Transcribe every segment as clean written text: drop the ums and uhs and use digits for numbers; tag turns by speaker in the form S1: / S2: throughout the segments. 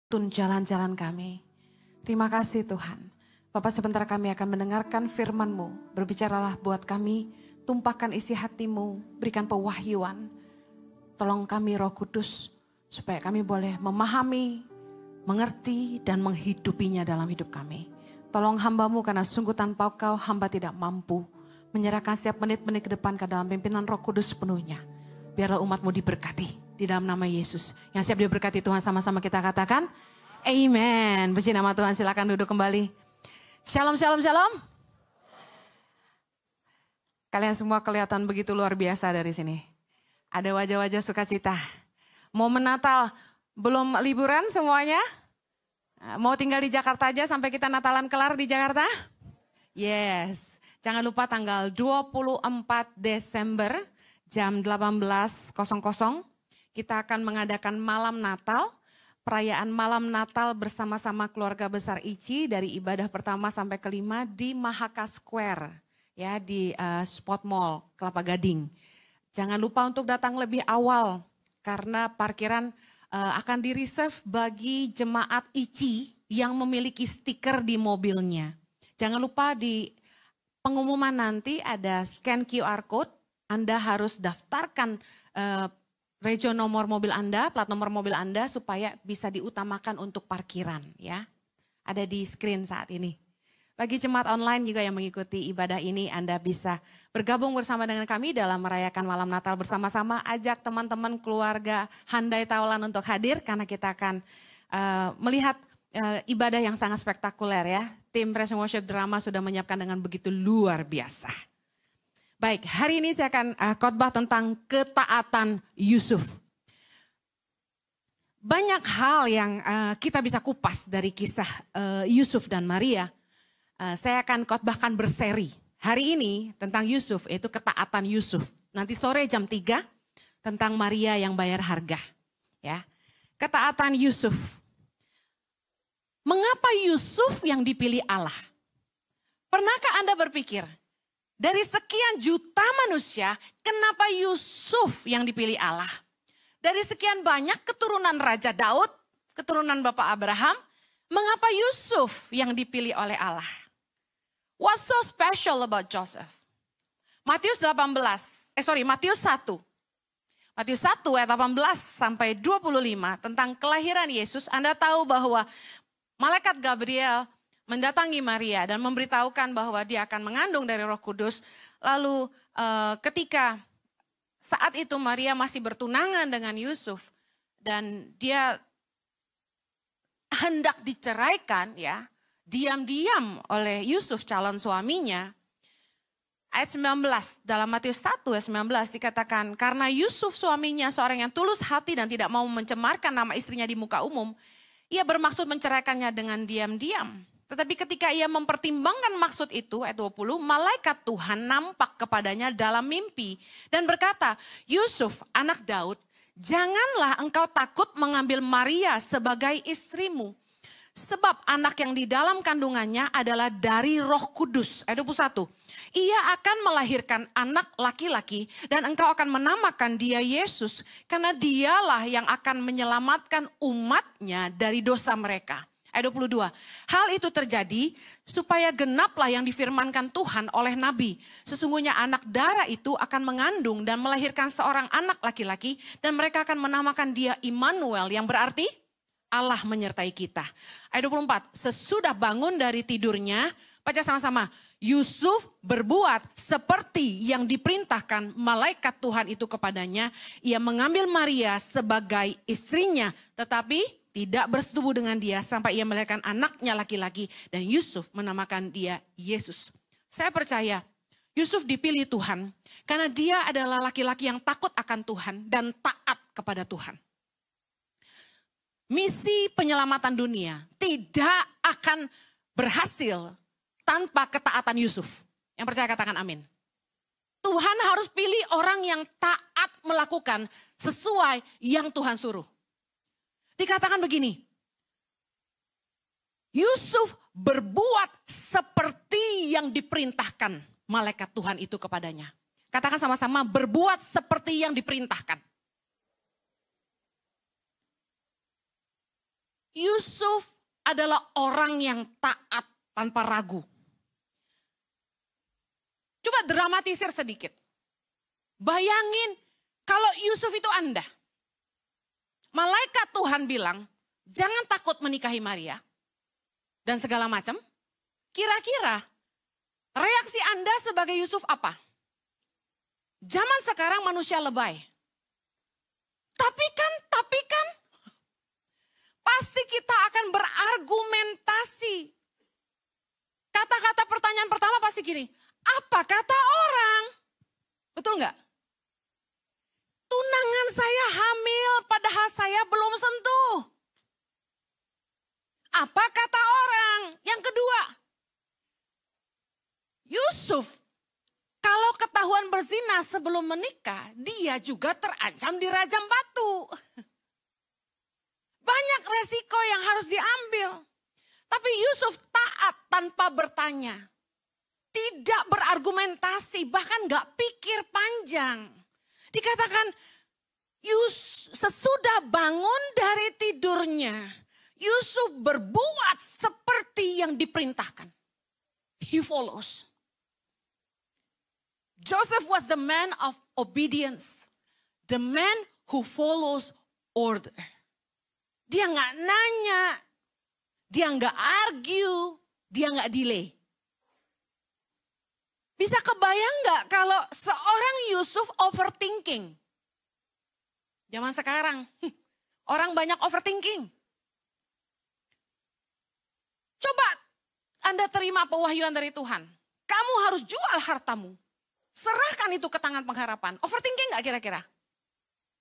S1: Tun jalan-jalan kami. Terima kasih Tuhan. Bapak sebentar kami akan mendengarkan firman-Mu. Berbicaralah buat kami, tumpahkan isi hati-Mu, berikan pewahyuan. Tolong kami Roh Kudus, supaya kami boleh memahami, mengerti dan menghidupinya dalam hidup kami. Tolong hamba-Mu karena sungguh tanpa Kau hamba tidak mampu. Menyerahkan setiap menit-menit ke depan ke dalam pimpinan Roh Kudus sepenuhnya. Biarlah umat-Mu diberkati. Di dalam nama Yesus. Yang siap diberkati Tuhan sama-sama kita katakan. Amen. Puji nama Tuhan, silakan duduk kembali. Shalom, shalom, shalom. Kalian semua kelihatan begitu luar biasa dari sini. Ada wajah-wajah sukacita. Momen Natal, belum liburan semuanya? Mau tinggal di Jakarta aja sampai kita Natalan kelar di Jakarta? Yes. Jangan lupa tanggal 24 Desember jam 18.00. Kita akan mengadakan malam Natal, perayaan malam Natal bersama-sama keluarga besar ICI dari ibadah pertama sampai kelima di Mahaka Square, ya di Spot Mall, Kelapa Gading. Jangan lupa untuk datang lebih awal karena parkiran akan di-reserve bagi jemaat ICI yang memiliki stiker di mobilnya. Jangan lupa di pengumuman nanti ada scan QR code, Anda harus daftarkan regio nomor mobil Anda, plat nomor mobil Anda supaya bisa diutamakan untuk parkiran ya. Ada di screen saat ini. Bagi jemaat online juga yang mengikuti ibadah ini, Anda bisa bergabung bersama dengan kami dalam merayakan malam Natal bersama-sama. Ajak teman-teman keluarga Handai Tawalan untuk hadir karena kita akan melihat ibadah yang sangat spektakuler ya. Tim Praise and Worship Drama sudah menyiapkan dengan begitu luar biasa. Baik, hari ini saya akan khotbah tentang ketaatan Yusuf. Banyak hal yang kita bisa kupas dari kisah Yusuf dan Maria. Saya akan khotbahkan berseri. Hari ini tentang Yusuf, yaitu ketaatan Yusuf. Nanti sore jam 3 tentang Maria yang bayar harga. Ya, ketaatan Yusuf. Mengapa Yusuf yang dipilih Allah? Pernahkah Anda berpikir? Dari sekian juta manusia, kenapa Yusuf yang dipilih Allah? Dari sekian banyak keturunan Raja Daud, keturunan Bapak Abraham, mengapa Yusuf yang dipilih oleh Allah? What's so special about Joseph? Matius 1. Matius 1 ayat 18 sampai 25 tentang kelahiran Yesus. Anda tahu bahwa malaikat Gabriel mendatangi Maria dan memberitahukan bahwa dia akan mengandung dari Roh Kudus. Lalu ketika saat itu Maria masih bertunangan dengan Yusuf dan dia hendak diceraikan ya, diam-diam oleh Yusuf calon suaminya. Ayat 19 dalam Matius 1 ayat 19 dikatakan, karena Yusuf suaminya seorang yang tulus hati dan tidak mau mencemarkan nama istrinya di muka umum, ia bermaksud menceraikannya dengan diam-diam. Tetapi ketika ia mempertimbangkan maksud itu, ayat 20, malaikat Tuhan nampak kepadanya dalam mimpi dan berkata, Yusuf anak Daud, janganlah engkau takut mengambil Maria sebagai istrimu. Sebab anak yang di dalam kandungannya adalah dari Roh Kudus. Ayat 21, ia akan melahirkan anak laki-laki dan engkau akan menamakan dia Yesus. Karena dialah yang akan menyelamatkan umatnya dari dosa mereka. Ayat 22, hal itu terjadi supaya genaplah yang difirmankan Tuhan oleh Nabi. Sesungguhnya anak darah itu akan mengandung dan melahirkan seorang anak laki-laki. Dan mereka akan menamakan dia Immanuel yang berarti Allah menyertai kita. Ayat 24, sesudah bangun dari tidurnya, baca sama-sama. Yusuf berbuat seperti yang diperintahkan malaikat Tuhan itu kepadanya. Ia mengambil Maria sebagai istrinya, tetapi tidak bersetubuh dengan dia sampai ia melahirkan anaknya laki-laki dan Yusuf menamakan dia Yesus. Saya percaya Yusuf dipilih Tuhan karena dia adalah laki-laki yang takut akan Tuhan dan taat kepada Tuhan. Misi penyelamatan dunia tidak akan berhasil tanpa ketaatan Yusuf. Yang percaya katakan amin. Tuhan harus pilih orang yang taat melakukan sesuai yang Tuhan suruh. Dikatakan begini, Yusuf berbuat seperti yang diperintahkan malaikat Tuhan itu kepadanya. Katakan sama-sama, berbuat seperti yang diperintahkan. Yusuf adalah orang yang taat tanpa ragu. Coba dramatisir sedikit. Bayangin kalau Yusuf itu Anda. Malaikat Tuhan bilang, jangan takut menikahi Maria. Dan segala macam. Kira-kira reaksi Anda sebagai Yusuf apa? Zaman sekarang manusia lebay. Tapi kan, pasti kita akan berargumentasi. Kata-kata pertanyaan pertama pasti gini, apa kata orang? Betul nggak? Tunangan saya hamil padahal saya belum sentuh. Apa kata orang? Yang kedua, Yusuf kalau ketahuan berzina sebelum menikah, dia juga terancam dirajam batu. Banyak resiko yang harus diambil. Tapi Yusuf taat tanpa bertanya. Tidak berargumentasi, bahkan gak pikir panjang. Dikatakan, sesudah bangun dari tidurnya, Yusuf berbuat seperti yang diperintahkan. He follows. Joseph was the man of obedience. The man who follows order. Dia gak nanya, dia gak argue, dia gak delay. Bisa kebayang gak kalau seorang Yusuf overthinking? Zaman sekarang, orang banyak overthinking. Coba Anda terima pewahyuan dari Tuhan. Kamu harus jual hartamu. Serahkan itu ke tangan pengharapan. Overthinking gak kira-kira?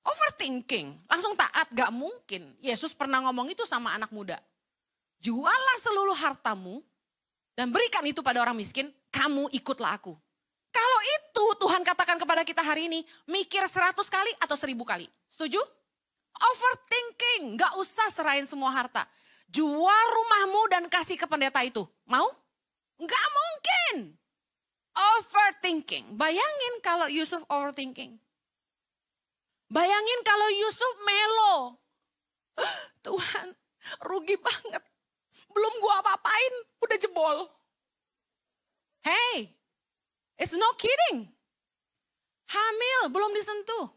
S1: Overthinking. Langsung taat, gak mungkin. Yesus pernah ngomong itu sama anak muda. Juallah seluruh hartamu dan berikan itu pada orang miskin. Kamu ikutlah aku. Kalau itu Tuhan katakan kepada kita hari ini, mikir 100 kali atau 1000 kali. Setuju? Overthinking. Gak usah serahin semua harta. Jual rumahmu dan kasih ke pendeta itu. Mau? Gak mungkin. Overthinking. Bayangin kalau Yusuf overthinking. Bayangin kalau Yusuf melo. Tuhan, rugi banget. Belum gua apa-apain, udah jebol. Hey, it's no kidding. Hamil, belum disentuh.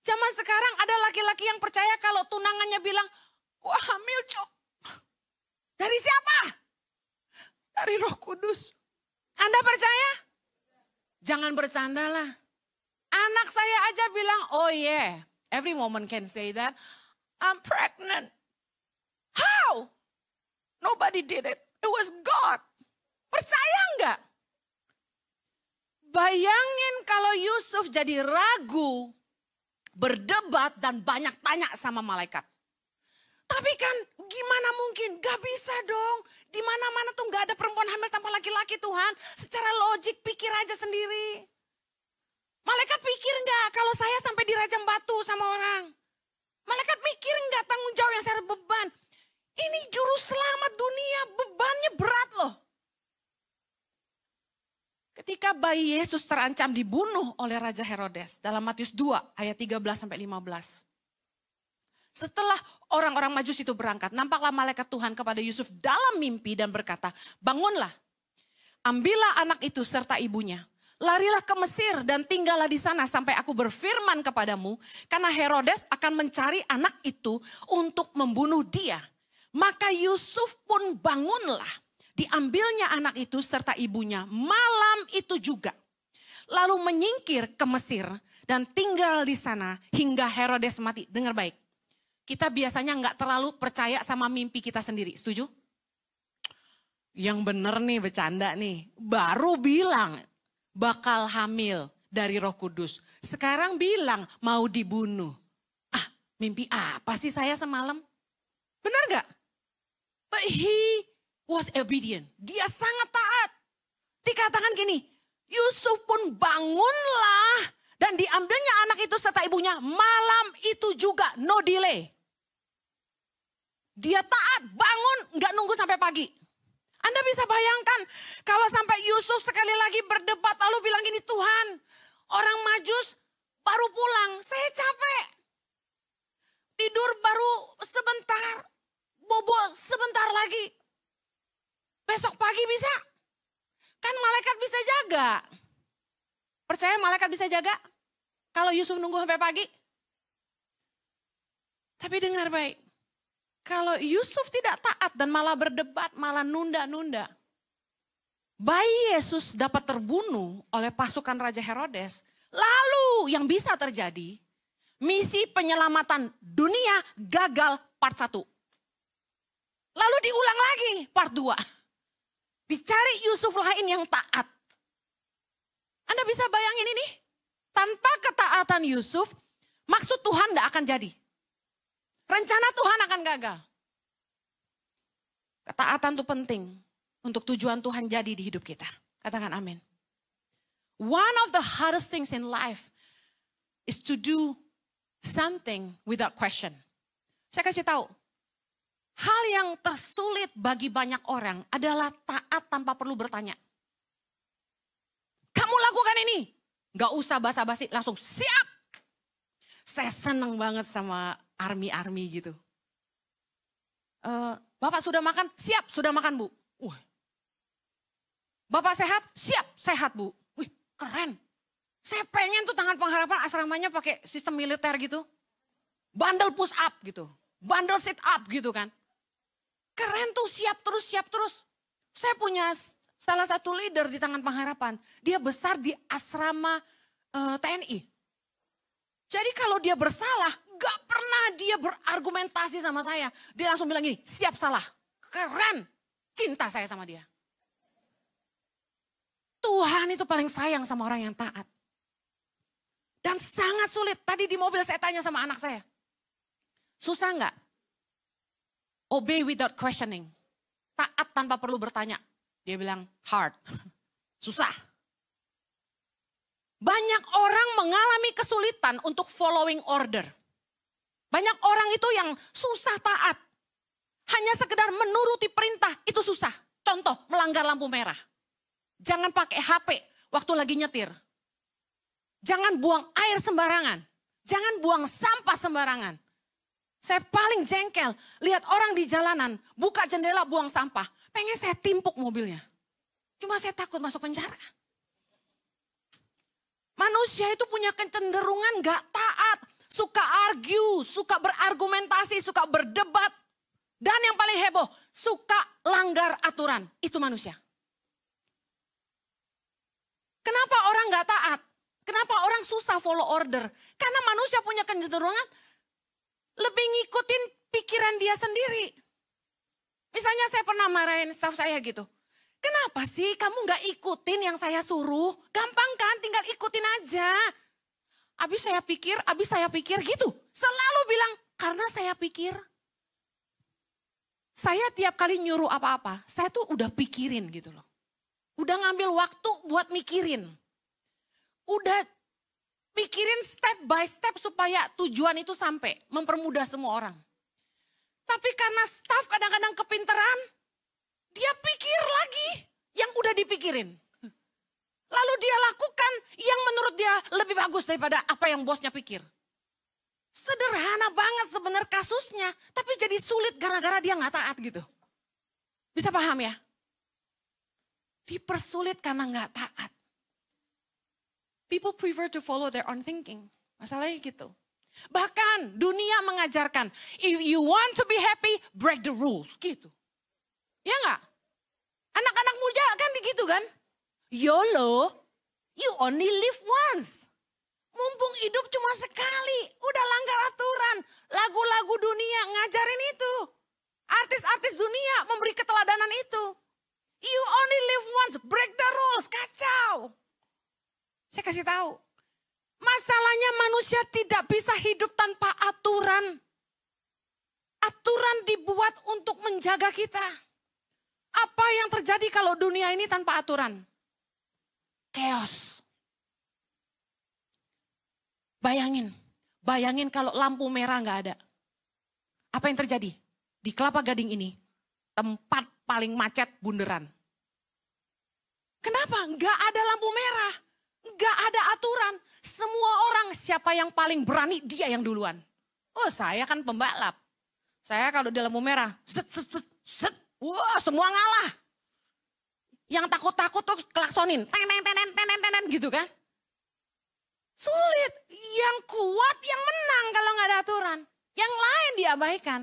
S1: Zaman sekarang ada laki-laki yang percaya kalau tunangannya bilang, gua hamil cok. Dari siapa? Dari Roh Kudus. Anda percaya? Jangan bercandalah. Anak saya aja bilang, oh yeah, every woman can say that. I'm pregnant. How? Nobody did it. It was God. Percaya enggak? Bayangin kalau Yusuf jadi ragu, berdebat dan banyak tanya sama malaikat. Tapi kan gimana mungkin? Gak bisa dong. Di mana-mana tuh gak ada perempuan hamil tanpa laki-laki Tuhan. Secara logik pikir aja sendiri. Malaikat pikir gak kalau saya sampai dirajam batu sama orang? Malaikat mikir gak tanggung jawab yang saya beban? Ini juru selamat dunia, bebannya berat loh. Ketika bayi Yesus terancam dibunuh oleh Raja Herodes dalam Matius 2 ayat 13-15. Setelah orang-orang Majus itu berangkat, nampaklah malaikat Tuhan kepada Yusuf dalam mimpi dan berkata, bangunlah, ambillah anak itu serta ibunya. Larilah ke Mesir dan tinggallah di sana sampai aku berfirman kepadamu. Karena Herodes akan mencari anak itu untuk membunuh dia. Maka Yusuf pun bangunlah. Diambilnya anak itu serta ibunya malam itu juga. Lalu menyingkir ke Mesir dan tinggal di sana hingga Herodes mati. Dengar baik. Kita biasanya nggak terlalu percaya sama mimpi kita sendiri. Setuju? Yang bener nih bercanda nih. Baru bilang bakal hamil dari Roh Kudus. Sekarang bilang mau dibunuh. Ah, mimpi apa sih saya semalam? Benar gak? But he was obedient. Dia sangat taat. Dikatakan gini, Yusuf pun bangunlah dan diambilnya anak itu serta ibunya malam itu juga, no delay. Dia taat, bangun, gak nunggu sampai pagi. Anda bisa bayangkan kalau sampai Yusuf sekali lagi berdebat lalu bilang gini, Tuhan, orang Majus baru pulang, saya capek. Tidur baru sebentar. bobo sebentar lagi. Besok pagi bisa. Kan malaikat bisa jaga. Percaya malaikat bisa jaga? Kalau Yusuf nunggu sampai pagi? Tapi dengar baik. Kalau Yusuf tidak taat dan malah berdebat, malah nunda-nunda. Bayi Yesus dapat terbunuh oleh pasukan Raja Herodes. Lalu yang bisa terjadi, misi penyelamatan dunia gagal part 1. Lalu diulang lagi part 2. Dicari Yusuf lain yang taat. Anda bisa bayangin ini? Tanpa ketaatan Yusuf, maksud Tuhan tidak akan jadi. Rencana Tuhan akan gagal. Ketaatan itu penting untuk tujuan Tuhan jadi di hidup kita. Katakan amin. One of the hardest things in life is to do something without question. Saya kasih tahu. Hal yang tersulit bagi banyak orang adalah taat tanpa perlu bertanya. Kamu lakukan ini. Gak usah basa-basi, langsung siap. Saya seneng banget sama army gitu. Bapak sudah makan? Siap, sudah makan Bu. Bapak sehat? Siap, sehat Bu. Wih, keren. Saya pengen tuh Tangan Pengharapan asramanya pakai sistem militer gitu. Bandel push up gitu. Bandel sit up gitu kan. Keren tuh, siap terus. Saya punya salah satu leader di Tangan Pengharapan. Dia besar di asrama TNI. Jadi kalau dia bersalah, gak pernah dia berargumentasi sama saya. Dia langsung bilang gini, siap salah. Keren, cinta saya sama dia. Tuhan itu paling sayang sama orang yang taat. Dan sangat sulit. Tadi di mobil saya tanya sama anak saya. Susah gak? Obey without questioning. Taat tanpa perlu bertanya. Dia bilang hard. Susah. Banyak orang mengalami kesulitan untuk following order. Banyak orang itu yang susah taat. Hanya sekedar menuruti perintah itu susah. Contoh, melanggar lampu merah. Jangan pakai HP waktu lagi nyetir. Jangan buang air sembarangan. Jangan buang sampah sembarangan. Saya paling jengkel, lihat orang di jalanan, buka jendela buang sampah. Pengen saya timpuk mobilnya. Cuma saya takut masuk penjara. Manusia itu punya kecenderungan gak taat. Suka argue, suka berargumentasi, suka berdebat. Dan yang paling heboh, suka langgar aturan. Itu manusia. Kenapa orang gak taat? Kenapa orang susah follow order? Karena manusia punya kecenderungan lebih ngikutin pikiran dia sendiri. Misalnya saya pernah marahin staf saya gitu. Kenapa sih kamu gak ikutin yang saya suruh? Gampang kan, tinggal ikutin aja. Abis saya pikir gitu. Selalu bilang, karena saya pikir. Saya tiap kali nyuruh apa-apa, saya tuh udah pikirin gitu loh. Udah ngambil waktu buat mikirin. Udah pikirin step by step supaya tujuan itu sampai. Mempermudah semua orang. Tapi karena staf kadang-kadang kepinteran, dia pikir lagi yang udah dipikirin. Lalu dia lakukan yang menurut dia lebih bagus daripada apa yang bosnya pikir. Sederhana banget sebenarnya kasusnya, tapi jadi sulit gara-gara dia gak taat gitu. Bisa paham ya? Dipersulit karena gak taat. People prefer to follow their own thinking. Masalahnya gitu. Bahkan dunia mengajarkan, if you want to be happy, break the rules. Gitu. Ya gak? Anak-anak muda kan begitu kan? YOLO, you only live once. Mumpung hidup cuma sekali, udah langgar aturan. Lagu-lagu dunia ngajarin itu. Artis-artis dunia memberi keteladanan itu. You only live once, break the rules, kacau. Saya kasih tahu. Masalahnya manusia tidak bisa hidup tanpa aturan. Aturan dibuat untuk menjaga kita. Apa yang terjadi kalau dunia ini tanpa aturan? Chaos. Bayangin kalau lampu merah nggak ada. Apa yang terjadi? Di Kelapa Gading ini, tempat paling macet bunderan. Kenapa? Nggak ada lampu merah. Nggak ada aturan. Semua orang siapa yang paling berani, dia yang duluan. Oh saya kan pembalap. Saya kalau di lampu merah, set, set, set, set, wah semua ngalah. Yang takut-takut tuh klaksonin, tenen gitu kan. Sulit, yang kuat yang menang kalau nggak ada aturan. Yang lain diabaikan.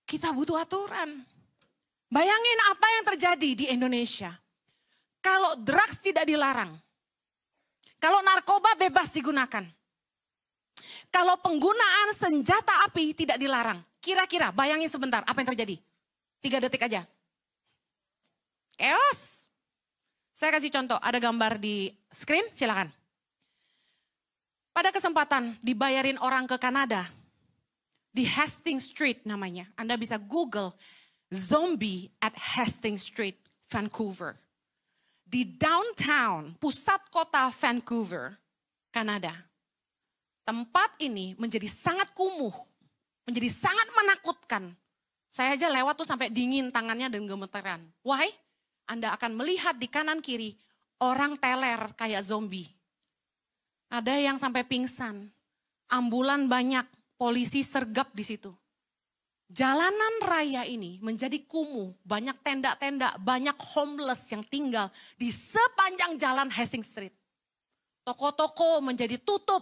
S1: Kita butuh aturan. Bayangin apa yang terjadi di Indonesia. Kalau drugs tidak dilarang. Kalau narkoba bebas digunakan. Kalau penggunaan senjata api tidak dilarang. Kira-kira bayangin sebentar apa yang terjadi. 3 detik aja. Chaos. Saya kasih contoh, ada gambar di screen, silakan. Pada kesempatan dibayarin orang ke Kanada. Di Hastings Street namanya. Anda bisa Google zombie at Hastings Street, Vancouver. Di downtown, pusat kota Vancouver, Kanada. Tempat ini menjadi sangat kumuh. Menjadi sangat menakutkan. Saya aja lewat tuh sampai dingin tangannya dan gemeteran. Why? Anda akan melihat di kanan kiri orang teler kayak zombie. Ada yang sampai pingsan. Ambulan banyak. Polisi sergap di situ. Jalanan raya ini menjadi kumuh, banyak tenda-tenda, banyak homeless yang tinggal di sepanjang jalan Hastings Street. Toko-toko menjadi tutup,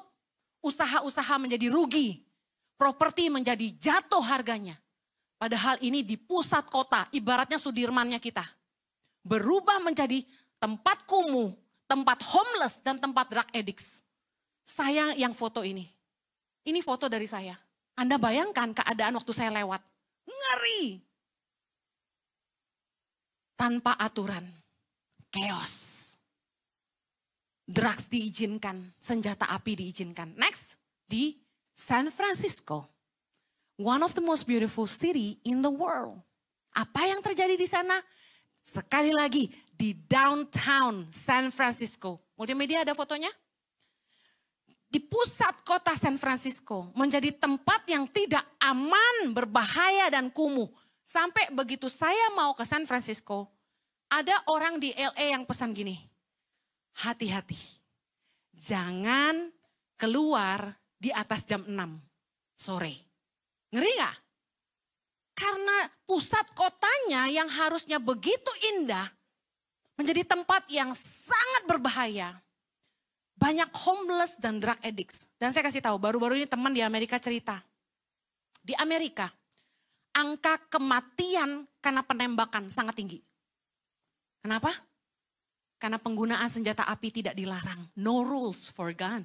S1: usaha-usaha menjadi rugi, properti menjadi jatuh harganya. Padahal ini di pusat kota, ibaratnya Sudirmannya kita. Berubah menjadi tempat kumuh, tempat homeless dan tempat drug addicts. Saya yang foto ini. Ini foto dari saya. Anda bayangkan keadaan waktu saya lewat. Ngeri. Tanpa aturan. Chaos. Drugs diizinkan. Senjata api diizinkan. Next. Di San Francisco. One of the most beautiful city in the world. Apa yang terjadi di sana? Sekali lagi. Di downtown San Francisco. Multimedia ada fotonya? Di pusat kota San Francisco menjadi tempat yang tidak aman, berbahaya dan kumuh. Sampai begitu saya mau ke San Francisco, ada orang di LA yang pesan gini, hati-hati, jangan keluar di atas jam 6 sore. Ngeri gak? Karena pusat kotanya yang harusnya begitu indah, menjadi tempat yang sangat berbahaya. Banyak homeless dan drug addicts. Dan saya kasih tahu, baru-baru ini teman di Amerika cerita. Di Amerika, angka kematian karena penembakan sangat tinggi. Kenapa? Karena penggunaan senjata api tidak dilarang. No rules for gun.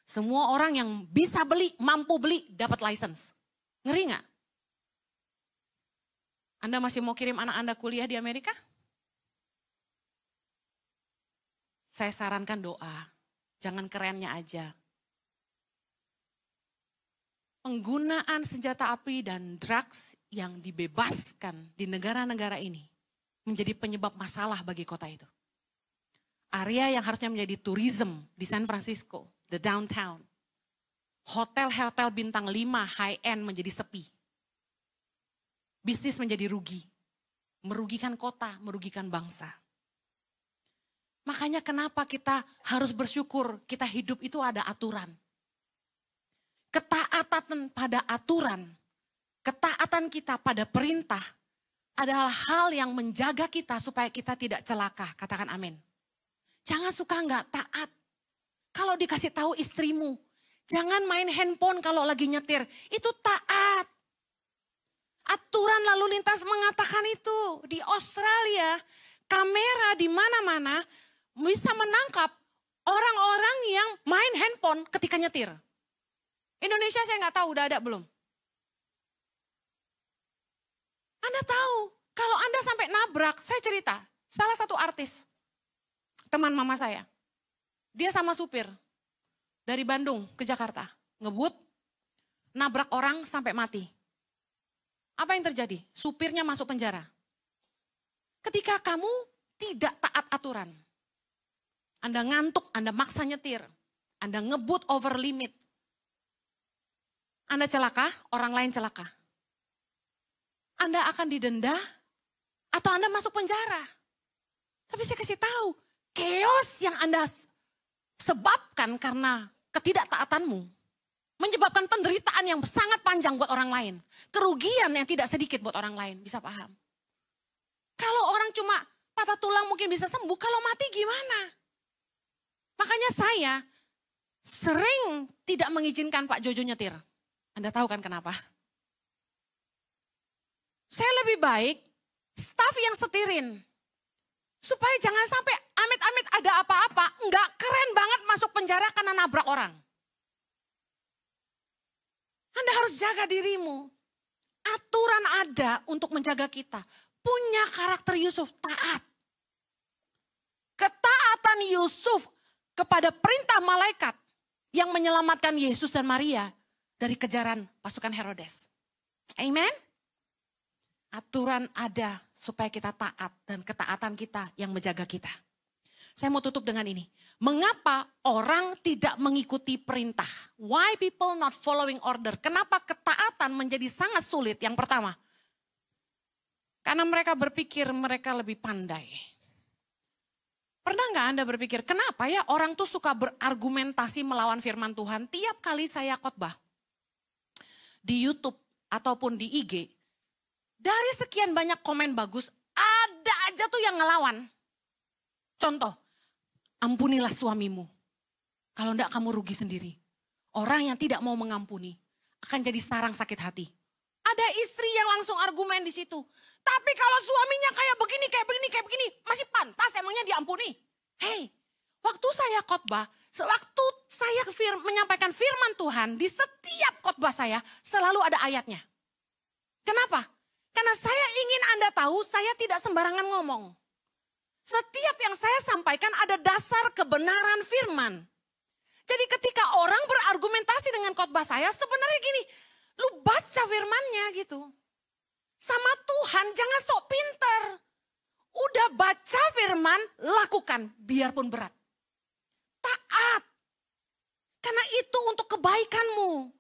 S1: Semua orang yang bisa beli, mampu beli, dapat license. Ngeri gak? Anda masih mau kirim anak Anda kuliah di Amerika? Saya sarankan doa. Jangan kerennya aja. Penggunaan senjata api dan drugs yang dibebaskan di negara-negara ini menjadi penyebab masalah bagi kota itu. Area yang harusnya menjadi tourism di San Francisco, the downtown. Hotel-hotel bintang 5 high-end menjadi sepi. Bisnis menjadi rugi. Merugikan kota, merugikan bangsa. Makanya kenapa kita harus bersyukur kita hidup itu ada aturan. Ketaatan pada aturan, ketaatan kita pada perintah adalah hal yang menjaga kita supaya kita tidak celaka. Katakan amin. Jangan suka nggak taat. Kalau dikasih tahu istrimu, jangan main handphone kalau lagi nyetir. Itu taat. Aturan lalu lintas mengatakan itu. Di Australia, kamera di mana-mana bisa menangkap orang-orang yang main handphone ketika nyetir. Indonesia saya nggak tahu udah ada belum. Anda tahu, kalau Anda sampai nabrak, saya cerita, salah satu artis, teman mama saya, dia sama supir dari Bandung ke Jakarta, ngebut, nabrak orang sampai mati. Apa yang terjadi? Supirnya masuk penjara. Ketika kamu tidak taat aturan, Anda ngantuk, Anda maksa nyetir, Anda ngebut over limit. Anda celaka, orang lain celaka. Anda akan didenda atau Anda masuk penjara. Tapi saya kasih tahu, chaos yang Anda sebabkan karena ketidaktaatanmu Menyebabkan penderitaan yang sangat panjang buat orang lain. Kerugian yang tidak sedikit buat orang lain, bisa paham. Kalau orang cuma patah tulang mungkin bisa sembuh, kalau mati gimana? Makanya saya sering tidak mengizinkan Pak Jojo nyetir. Anda tahu kan kenapa? Saya lebih baik staf yang setirin. Supaya jangan sampai amit-amit ada apa-apa, enggak keren banget masuk penjara karena nabrak orang. Anda harus jaga dirimu. Aturan ada untuk menjaga kita. Punya karakter Yusuf, taat. Ketaatan Yusuf kepada perintah malaikat yang menyelamatkan Yesus dan Maria dari kejaran pasukan Herodes. Amen. Aturan ada supaya kita taat dan ketaatan kita yang menjaga kita. Saya mau tutup dengan ini. Mengapa orang tidak mengikuti perintah? Why people not following order? Kenapa ketaatan menjadi sangat sulit? Yang pertama, karena mereka berpikir mereka lebih pandai. Pernah nggak Anda berpikir, kenapa ya orang tuh suka berargumentasi melawan firman Tuhan tiap kali saya khotbah? Di YouTube ataupun di IG, dari sekian banyak komen bagus, ada aja tuh yang ngelawan. Contoh, ampunilah suamimu. Kalau enggak kamu rugi sendiri. Orang yang tidak mau mengampuni akan jadi sarang sakit hati. Ada istri yang langsung argumen di situ. Tapi kalau suaminya kayak begini, masih pantas emangnya diampuni. Hei, waktu saya khotbah, sewaktu saya menyampaikan firman Tuhan, di setiap khotbah saya selalu ada ayatnya. Kenapa? Karena saya ingin Anda tahu, saya tidak sembarangan ngomong. Setiap yang saya sampaikan ada dasar kebenaran firman. Jadi ketika orang berargumentasi dengan khotbah saya, sebenarnya gini, lu baca firmannya gitu. Sama Tuhan jangan sok pinter. Udah baca firman, lakukan biarpun berat. Taat. Karena itu untuk kebaikanmu.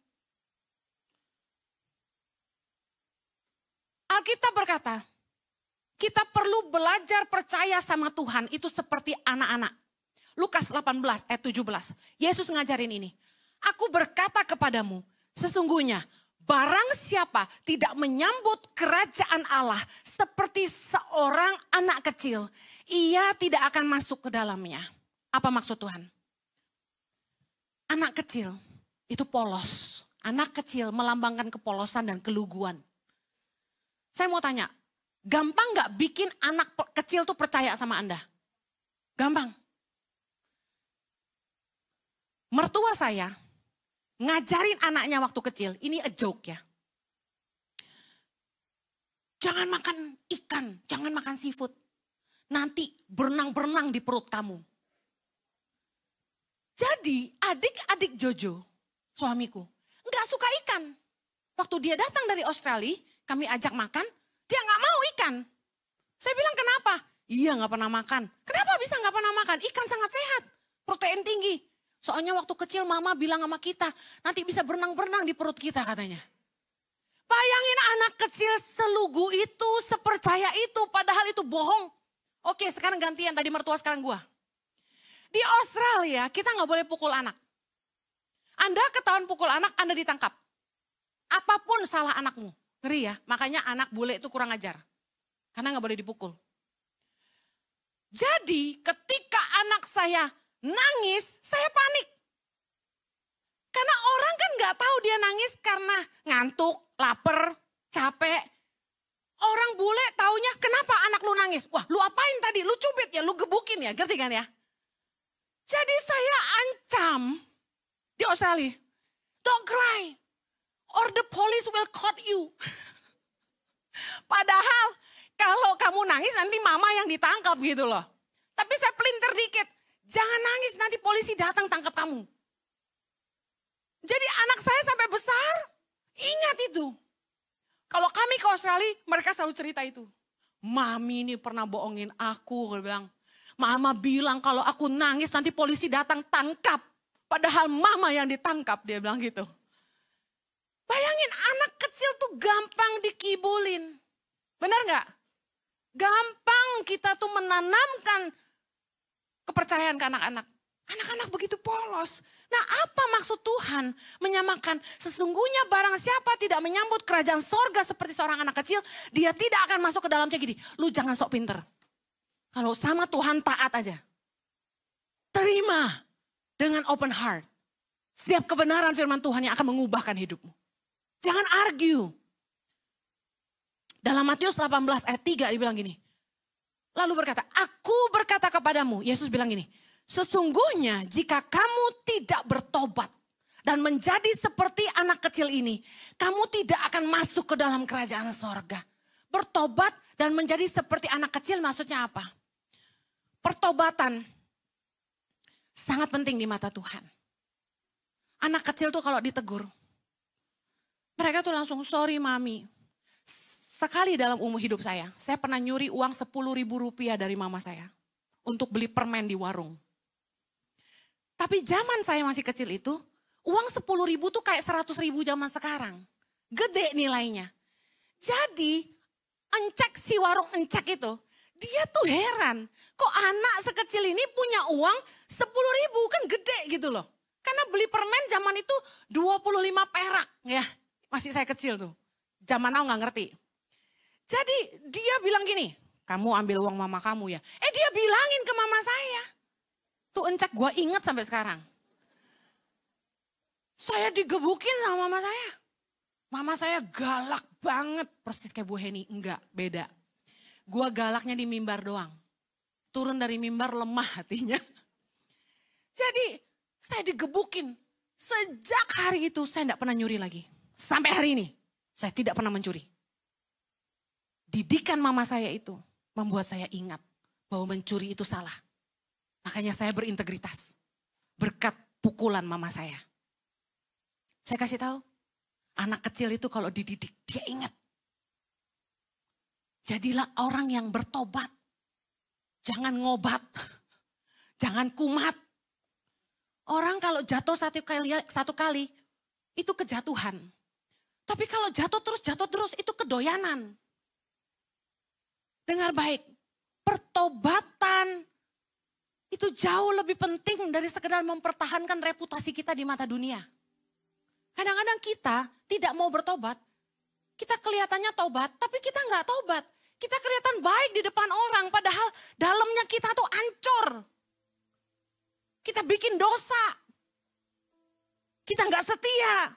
S1: Alkitab berkata, kita perlu belajar percaya sama Tuhan itu seperti anak-anak. Lukas 18 ayat 17. Yesus ngajarin ini. Aku berkata kepadamu, sesungguhnya barang siapa tidak menyambut kerajaan Allah seperti seorang anak kecil, ia tidak akan masuk ke dalamnya. Apa maksud Tuhan? Anak kecil itu polos. Anak kecil melambangkan kepolosan dan keluguan. Saya mau tanya, gampang gak bikin anak kecil tuh percaya sama Anda? Gampang. Mertua saya ngajarin anaknya waktu kecil, ini a joke ya. Jangan makan ikan, jangan makan seafood. Nanti berenang-berenang di perut kamu. Jadi adik-adik Jojo, suamiku, gak suka ikan. Waktu dia datang dari Australia, kami ajak makan, dia gak mau ikan. Saya bilang kenapa? Iya gak pernah makan. Kenapa bisa gak pernah makan? Ikan sangat sehat, protein tinggi. Soalnya waktu kecil mama bilang sama kita, nanti bisa berenang-berenang di perut kita katanya. Bayangin anak kecil selugu itu, sepercaya itu, padahal itu bohong. Oke, sekarang gantian, tadi mertua sekarang gua. Di Australia kita gak boleh pukul anak. Anda ketahuan pukul anak, Anda ditangkap. Apapun salah anakmu, ngeri ya. Makanya anak bule itu kurang ajar. Karena gak boleh dipukul. Jadi ketika anak saya nangis, saya panik. Karena orang kan gak tahu dia nangis karena ngantuk, lapar, capek. Orang bule taunya kenapa anak lu nangis? Wah lu apain tadi? Lu cubit ya, lu gebukin ya, ngerti kan ya? Jadi saya ancam di Australia. Don't cry or the police will caught you. Padahal kalau kamu nangis nanti mama yang ditangkap gitu loh. Tapi saya pelintir dikit. Jangan nangis, nanti polisi datang tangkap kamu. Jadi anak saya sampai besar, ingat itu. Kalau kami ke Australia, mereka selalu cerita itu. Mami ini pernah bohongin aku, dia bilang. Mama bilang kalau aku nangis nanti polisi datang tangkap. Padahal mama yang ditangkap, dia bilang gitu. Bayangin anak kecil tuh gampang dikibulin. Benar gak? Gampang kita tuh menanamkan kepercayaan ke anak-anak. Anak-anak begitu polos. Nah, apa maksud Tuhan menyamakan sesungguhnya barang siapa tidak menyambut kerajaan sorga seperti seorang anak kecil, dia tidak akan masuk ke dalamnya gini. Lu jangan sok pinter. Kalau sama Tuhan taat aja. Terima dengan open heart. Setiap kebenaran firman Tuhan yang akan mengubahkan hidupmu. Jangan argue. Dalam Matius 18 ayat 3 dibilang gini. Lalu berkata, aku berkata kepadamu, Yesus bilang gini. Sesungguhnya jika kamu tidak bertobat dan menjadi seperti anak kecil ini, kamu tidak akan masuk ke dalam kerajaan sorga. Bertobat dan menjadi seperti anak kecil maksudnya apa? Pertobatan sangat penting di mata Tuhan. Anak kecil tuh kalau ditegur, mereka tuh langsung sorry mami. Sekali dalam umur hidup saya pernah nyuri uang 10.000 rupiah dari mama saya. Untuk beli permen di warung. Tapi zaman saya masih kecil itu, uang 10.000 tuh kayak 100.000 zaman sekarang. Gede nilainya. Jadi, si warung encek itu, dia tuh heran. Kok anak sekecil ini punya uang 10.000, kan gede gitu loh. Karena beli permen zaman itu 25 perak. Ya, masih saya kecil tuh. Zaman now gak ngerti. Jadi dia bilang gini, kamu ambil uang mama kamu ya. Dia bilangin ke mama saya. Tuh encek gue inget sampai sekarang. Saya digebukin sama mama saya. Mama saya galak banget. Persis kayak Bu Heni. Enggak, beda. Gue galaknya di mimbar doang. Turun dari mimbar lemah hatinya. Jadi saya digebukin. Sejak hari itu saya tidak pernah nyuri lagi. Sampai hari ini saya tidak pernah mencuri. Didikan mama saya itu membuat saya ingat bahwa mencuri itu salah. Makanya saya berintegritas. Berkat pukulan mama saya. Saya kasih tahu, anak kecil itu kalau dididik, dia ingat. Jadilah orang yang bertobat. Jangan ngobat. Jangan kumat. Orang kalau jatuh satu kali, itu kejatuhan. Tapi kalau jatuh terus, itu kedoyanan. Dengar baik, pertobatan itu jauh lebih penting dari sekedar mempertahankan reputasi kita di mata dunia. Kadang-kadang kita tidak mau bertobat. Kita kelihatannya tobat, tapi kita nggak tobat. Kita kelihatan baik di depan orang, padahal dalamnya kita tuh hancur. Kita bikin dosa. Kita nggak setia.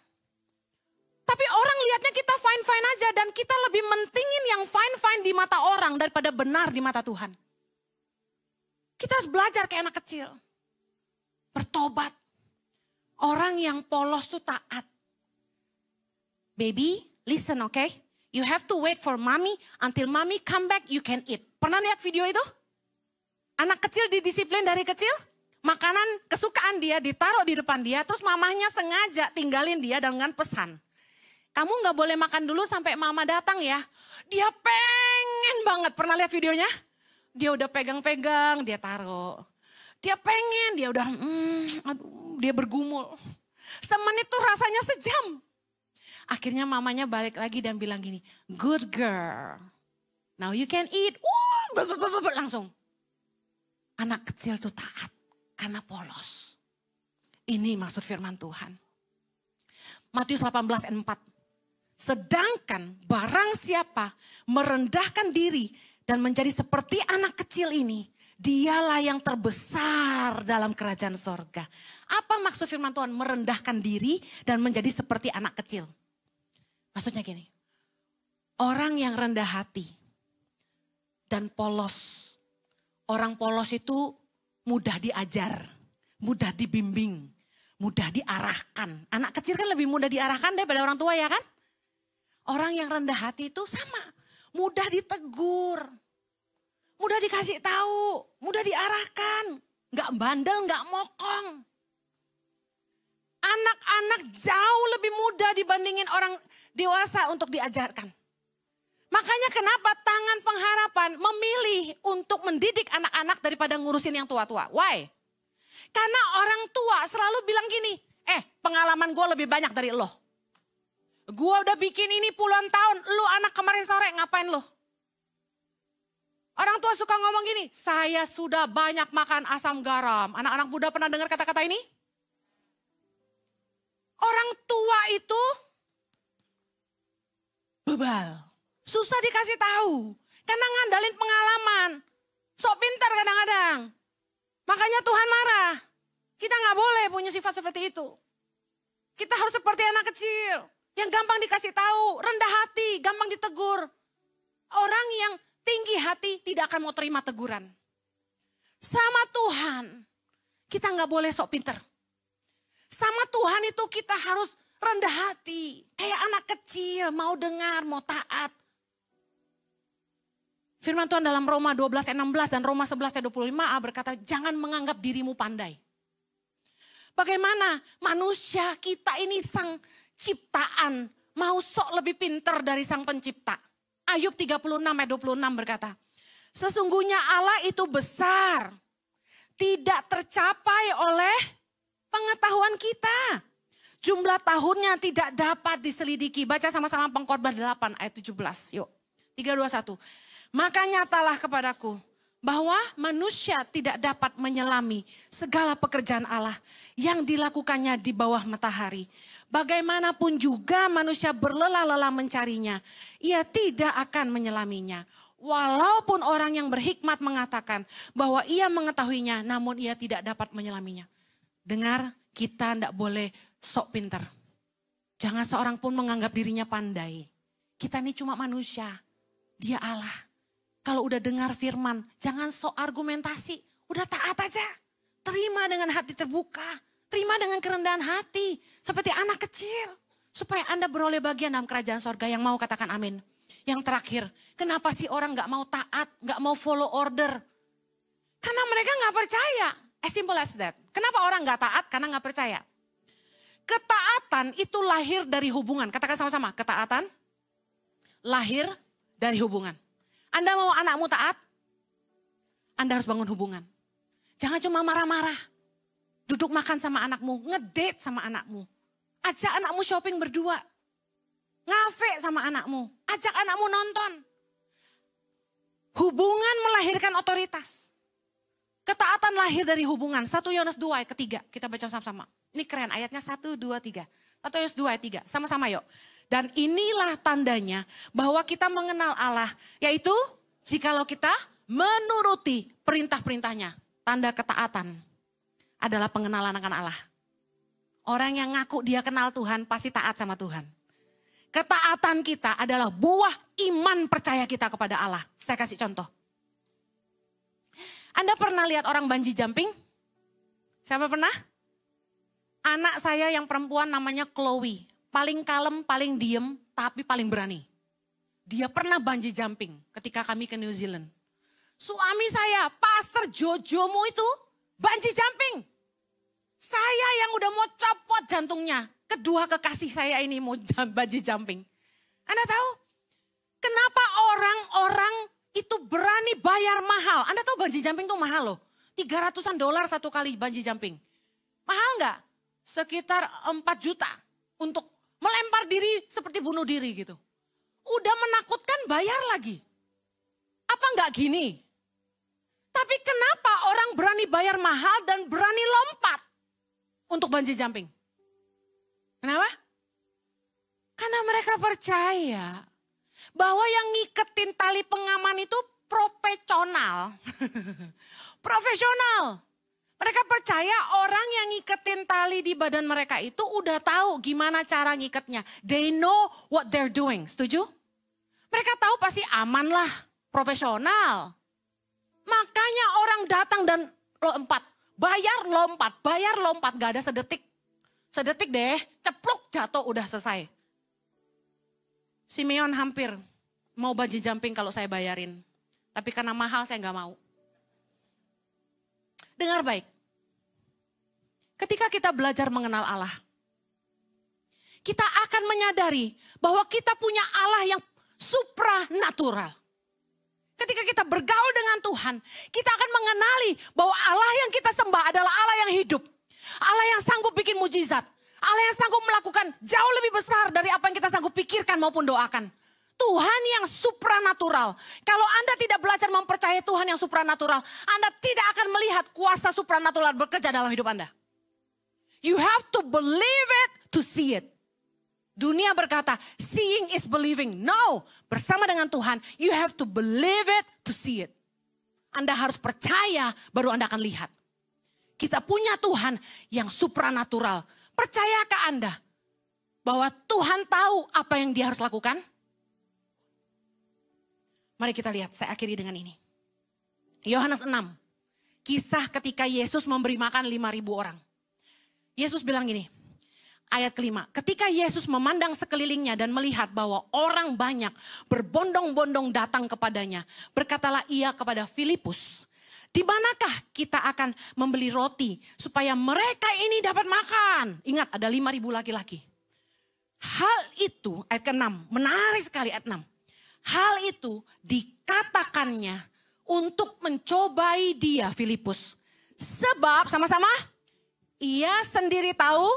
S1: Tapi orang lihatnya kita fine-fine aja dan kita lebih mentingin yang fine-fine di mata orang daripada benar di mata Tuhan. Kita harus belajar kayak anak kecil. Bertobat. Orang yang polos tuh taat. Baby, listen okay. You have to wait for mommy until mommy come back you can eat. Pernah lihat video itu? Anak kecil didisiplin dari kecil. Makanan kesukaan dia ditaruh di depan dia. Terus mamahnya sengaja tinggalin dia dengan pesan. Kamu gak boleh makan dulu sampai mama datang ya. Dia pengen banget. Pernah lihat videonya? Dia udah pegang-pegang, dia taruh. Dia pengen, dia udah, dia bergumul. Semenit tuh rasanya sejam. Akhirnya mamanya balik lagi dan bilang gini, good girl. Now you can eat. Langsung. Anak kecil tuh taat karena polos. Ini maksud firman Tuhan. Matius 18 ayat 4. Sedangkan barang siapa merendahkan diri dan menjadi seperti anak kecil ini, dialah yang terbesar dalam kerajaan sorga. Apa maksud firman Tuhan? Merendahkan diri dan menjadi seperti anak kecil. Maksudnya gini, orang yang rendah hati dan polos. Orang polos itu mudah diajar, mudah dibimbing, mudah diarahkan. Anak kecil kan lebih mudah diarahkan daripada orang tua ya kan? Orang yang rendah hati itu sama. Mudah ditegur, mudah dikasih tahu, mudah diarahkan. Gak bandel, gak mokong. Anak-anak jauh lebih mudah dibandingin orang dewasa untuk diajarkan. Makanya kenapa Tangan Pengharapan memilih untuk mendidik anak-anak daripada ngurusin yang tua-tua. Why? Karena orang tua selalu bilang gini, pengalaman gue lebih banyak dari lo. Gue udah bikin ini puluhan tahun, lu anak kemarin sore ngapain lo? Orang tua suka ngomong gini, saya sudah banyak makan asam garam. Anak-anak muda pernah dengar kata-kata ini? Orang tua itu bebal. Susah dikasih tahu. Karena ngandalin pengalaman. Sok pintar kadang-kadang. Makanya Tuhan marah. Kita gak boleh punya sifat seperti itu. Kita harus seperti anak kecil. Yang gampang dikasih tahu. Rendah hati, gampang ditegur. Orang yang tinggi hati tidak akan mau terima teguran. Sama Tuhan. Kita gak boleh sok pintar. Sama Tuhan itu kita harus rendah hati. Kayak anak kecil, mau dengar, mau taat. Firman Tuhan dalam Roma 12:16 dan Roma 11:25a berkata, jangan menganggap dirimu pandai. Bagaimana manusia kita ini sang ciptaan, mau sok lebih pintar dari sang pencipta. Ayub 36:26 berkata, sesungguhnya Allah itu besar, tidak tercapai oleh pengetahuan kita. Jumlah tahunnya tidak dapat diselidiki. Baca sama-sama Pengkhotbah 8 ayat 17. Yuk, 3, 2, 1. Maka nyatalah kepadaku bahwa manusia tidak dapat menyelami segala pekerjaan Allah yang dilakukannya di bawah matahari. Bagaimanapun juga manusia berlelah-lelah mencarinya, ia tidak akan menyelaminya. Walaupun orang yang berhikmat mengatakan bahwa ia mengetahuinya, namun ia tidak dapat menyelaminya. Dengar, kita tidak boleh sok pintar. Jangan seorang pun menganggap dirinya pandai. Kita ini cuma manusia, dia Allah. Kalau udah dengar firman, jangan sok argumentasi. Udah taat aja. Terima dengan hati terbuka. Terima dengan kerendahan hati. Seperti anak kecil. Supaya Anda beroleh bagian dalam kerajaan sorga. Yang mau katakan amin. Yang terakhir, kenapa sih orang gak mau taat, gak mau follow order? Karena mereka gak percaya. As simple as that. Kenapa orang gak taat? Karena gak percaya. Ketaatan itu lahir dari hubungan. Katakan sama-sama, ketaatan lahir dari hubungan. Anda mau anakmu taat? Anda harus bangun hubungan. Jangan cuma marah-marah. Duduk makan sama anakmu, ngedate sama anakmu. Ajak anakmu shopping berdua. Ngafe sama anakmu. Ajak anakmu nonton. Hubungan melahirkan otoritas. Ketaatan lahir dari hubungan. 1 Yohanes 2 ayat ketiga. Kita baca sama-sama. Ini keren ayatnya 1, 2, 3. 1 Yohanes 2 ayat 3. Sama-sama yuk. Dan inilah tandanya bahwa kita mengenal Allah. Yaitu jikalau kita menuruti perintah-perintahnya. Tanda ketaatan adalah pengenalan akan Allah. Orang yang ngaku dia kenal Tuhan pasti taat sama Tuhan. Ketaatan kita adalah buah iman percaya kita kepada Allah. Saya kasih contoh. Anda pernah lihat orang bungee jumping? Siapa pernah? Anak saya yang perempuan namanya Chloe. Paling kalem, paling diem, tapi paling berani. Dia pernah bungee jumping ketika kami ke New Zealand. Suami saya, Pastor Jojomo itu bungee jumping. Saya yang udah mau copot jantungnya. Kedua kekasih saya ini mau bungee jumping. Anda tahu? Kenapa orang-orang itu berani bayar mahal? Anda tahu bungee jumping itu mahal loh. $300 satu kali bungee jumping. Mahal nggak? Sekitar 4 juta untuk melempar diri seperti bunuh diri gitu. Udah menakutkan bayar lagi. Apa nggak gini? Tapi kenapa orang berani bayar mahal dan berani lompat untuk bungee jumping? Kenapa? Karena mereka percaya bahwa yang ngiketin tali pengaman itu profesional. Profesional. Mereka percaya orang yang ngiketin tali di badan mereka itu udah tahu gimana cara ngiketnya. They know what they're doing. Setuju? Mereka tahu pasti aman lah. Profesional. Makanya orang datang dan lompat. Bayar lompat. Gak ada sedetik. Sedetik deh, ceplok jatuh udah selesai. Simeon hampir mau bungee jumping kalau saya bayarin. Tapi karena mahal saya gak mau. Dengar baik. Ketika kita belajar mengenal Allah. Kita akan menyadari bahwa kita punya Allah yang supranatural. Ketika kita bergaul dengan Tuhan, kita akan mengenali bahwa Allah yang kita sembah adalah Allah yang hidup. Allah yang sanggup bikin mujizat. Allah yang sanggup melakukan jauh lebih besar dari apa yang kita sanggup pikirkan maupun doakan. Tuhan yang supranatural. Kalau Anda tidak belajar mempercayai Tuhan yang supranatural, Anda tidak akan melihat kuasa supranatural bekerja dalam hidup Anda. You have to believe it to see it. Dunia berkata, seeing is believing. No, bersama dengan Tuhan, you have to believe it to see it. Anda harus percaya, baru Anda akan lihat. Kita punya Tuhan yang supranatural. Percayakah Anda bahwa Tuhan tahu apa yang dia harus lakukan? Mari kita lihat, saya akhiri dengan ini. Yohanes 6, kisah ketika Yesus memberi makan 5.000 orang. Yesus bilang gini, ayat kelima, ketika Yesus memandang sekelilingnya dan melihat bahwa orang banyak berbondong-bondong datang kepadanya, berkatalah ia kepada Filipus, di manakah kita akan membeli roti supaya mereka ini dapat makan? Ingat, ada 5.000 laki-laki. Hal itu, ayat ke-6, menarik sekali ayat 6. Hal itu dikatakannya untuk mencobai dia, Filipus. Sebab, sama-sama, ia sendiri tahu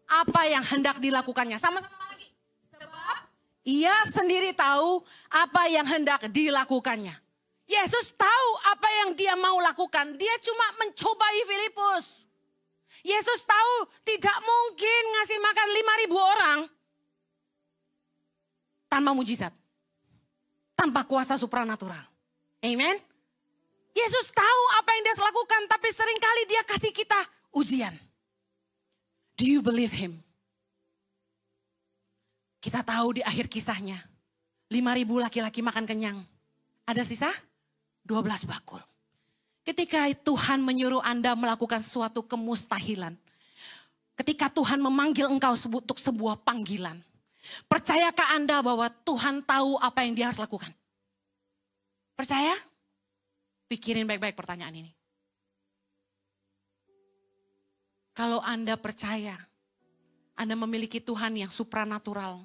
S1: apa yang hendak dilakukannya. Sama-sama lagi. Sebab ia sendiri tahu apa yang hendak dilakukannya. Yesus tahu apa yang dia mau lakukan. Dia cuma mencobai Filipus. Yesus tahu tidak mungkin ngasih makan 5.000 orang tanpa mujizat. Tanpa kuasa supranatural. Amen. Yesus tahu apa yang dia lakukan, tapi seringkali dia kasih kita ujian. Do you believe him? Kita tahu di akhir kisahnya, 5.000 laki-laki makan kenyang. Ada sisa 12 bakul. Ketika Tuhan menyuruh Anda melakukan suatu kemustahilan. Ketika Tuhan memanggil engkau untuk sebuah panggilan. Percayakah Anda bahwa Tuhan tahu apa yang dia harus lakukan? Percaya? Pikirin baik-baik pertanyaan ini. Kalau Anda percaya, Anda memiliki Tuhan yang supranatural.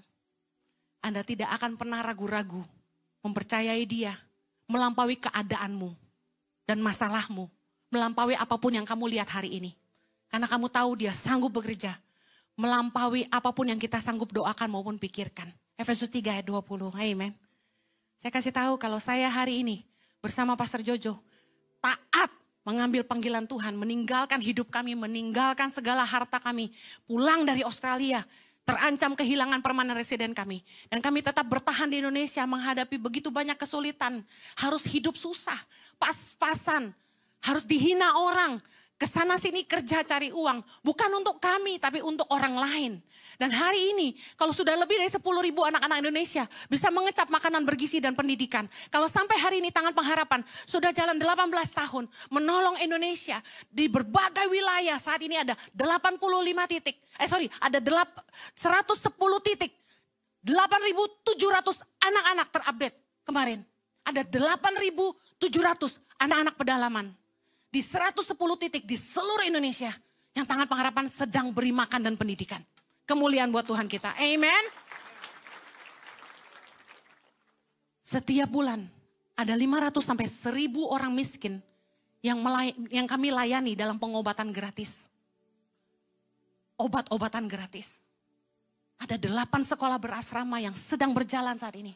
S1: Anda tidak akan pernah ragu-ragu mempercayai dia, melampaui keadaanmu dan masalahmu, melampaui apapun yang kamu lihat hari ini. Karena kamu tahu dia sanggup bekerja, melampaui apapun yang kita sanggup doakan maupun pikirkan. Efesus 3 ayat 20, amen. Saya kasih tahu kalau saya hari ini bersama Pastor Jojo, taat mengambil panggilan Tuhan, meninggalkan hidup kami, meninggalkan segala harta kami, pulang dari Australia, terancam kehilangan permanen residen kami. Dan kami tetap bertahan di Indonesia menghadapi begitu banyak kesulitan, harus hidup susah, pas-pasan, harus dihina orang, kesana sini kerja cari uang, bukan untuk kami tapi untuk orang lain. Dan hari ini kalau sudah lebih dari 10.000 anak-anak Indonesia bisa mengecap makanan bergizi dan pendidikan. Kalau sampai hari ini Tangan Pengharapan sudah jalan 18 tahun menolong Indonesia di berbagai wilayah. Saat ini ada 85 titik, ada 110 titik. 8.700 anak-anak terupdate kemarin. Ada 8.700 anak-anak pedalaman. Di 110 titik di seluruh Indonesia yang Tangan Pengharapan sedang beri makan dan pendidikan. Kemuliaan buat Tuhan kita. Amen. Setiap bulan ada 500 sampai 1.000 orang miskin yang kami layani dalam pengobatan gratis. Obat-obatan gratis. Ada 8 sekolah berasrama yang sedang berjalan saat ini.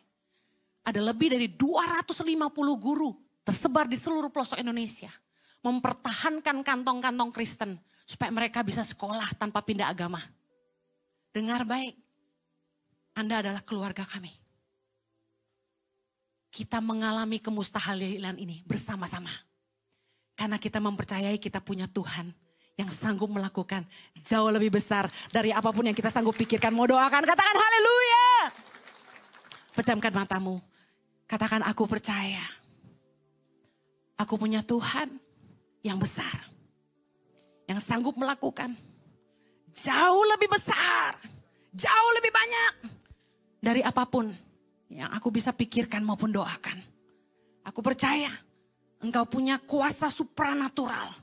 S1: Ada lebih dari 250 guru tersebar di seluruh pelosok Indonesia. Mempertahankan kantong-kantong Kristen supaya mereka bisa sekolah tanpa pindah agama. Dengar baik, Anda adalah keluarga kami. Kita mengalami kemustahilan ini bersama-sama. Karena kita mempercayai kita punya Tuhan yang sanggup melakukan jauh lebih besar dari apapun yang kita sanggup pikirkan. Mau doakan, katakan haleluya. Pejamkan matamu, katakan aku percaya. Aku punya Tuhan yang besar, yang sanggup melakukan jauh lebih besar, jauh lebih banyak dari apapun yang aku bisa pikirkan maupun doakan. Aku percaya Engkau punya kuasa supranatural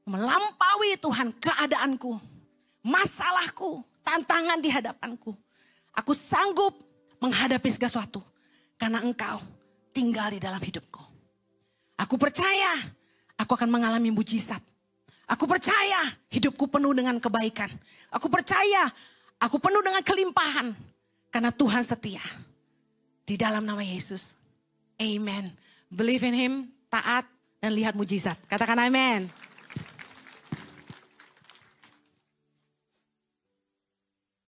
S1: melampaui Tuhan keadaanku, masalahku, tantangan di hadapanku. Aku sanggup menghadapi segala sesuatu karena Engkau tinggal di dalam hidupku. Aku percaya aku akan mengalami mujizat. Aku percaya hidupku penuh dengan kebaikan. Aku percaya aku penuh dengan kelimpahan. Karena Tuhan setia. Di dalam nama Yesus. Amen. Believe in him, taat dan lihat mujizat. Katakan amen.